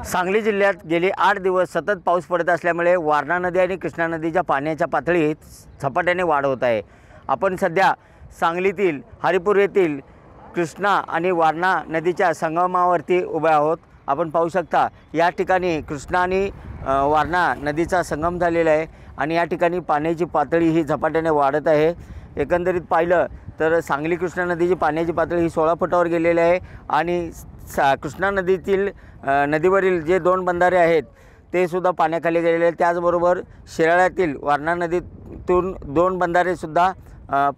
सांगली जिल्ह्यात गेली 8 दिवस सतत पाऊस पडत असल्यामुळे वारणा नदी आणि कृष्णा नदीच्या पाण्याच्या पातळीत झपाट्याने वाढ होत आहे। आपण सध्या सांगलीतील हरिपूर येथील कृष्णा आणि वारणा नदीच्या संगमावरती उभे आहोत। आपण पाहू शकता या ठिकाणी कृष्णा आणि वारणा नदीचा संगम झालेला आहे आणि या ठिकाणी पाण्याची पातळी ही झपाट्याने वाढत आहे। एकंदरीत पाहिलं तर सांगली कृष्णा नदीची पाण्याची पातळी ही 16 फुटावर गेलेली आहे आणि कृष्णा नदीतील नदीवरील जे 2 बंधारे आहेत ते सुद्धा पाण्याखाली गेलेले आहेत। त्याचबरोबर शिराळ्यातील वारणा नदीतून 2 बंधारेसुद्धा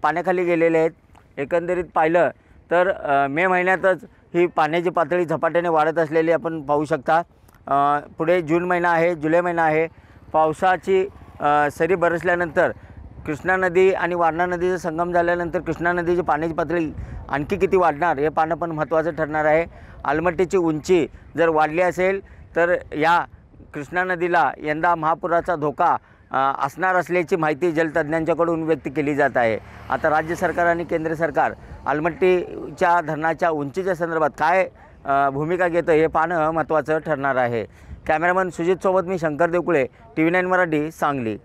पाण्याखाली गेलेले आहेत। एकंदरीत पाहिलं तर मे महिन्यातच ही पाण्याची पातळी झपाट्याने वाढत असलेली आपण पाहू शकता। पुढे जून महिना आहे, जुलै महिना आहे। पावसाची सरी बरसल्यानंतर कृष्णा नदी आणि वारणा नदीचा संगम झाल्यानंतर कृष्णा नदीची पाण्याची पातळी आणखी किती वाढणार हे पाहणं पण महत्त्वाचं ठरणार आहे। आलमट्टीची उंची जर वाढली असेल तर या कृष्णा नदीला यंदा महापुराचा धोका असणार असल्याची माहिती जलतज्ञांच्याकडून व्यक्त केली जात आहे। आता राज्य सरकार आणि केंद्र सरकार आलमट्टीच्या धरणाच्या उंचीच्या संदर्भात काय भूमिका घेतं हे पाहणं महत्त्वाचं ठरणार आहे। कॅमेरामन सुजित सोबत मी शंकर देवकुळे, TV9 मराठी, सांगली।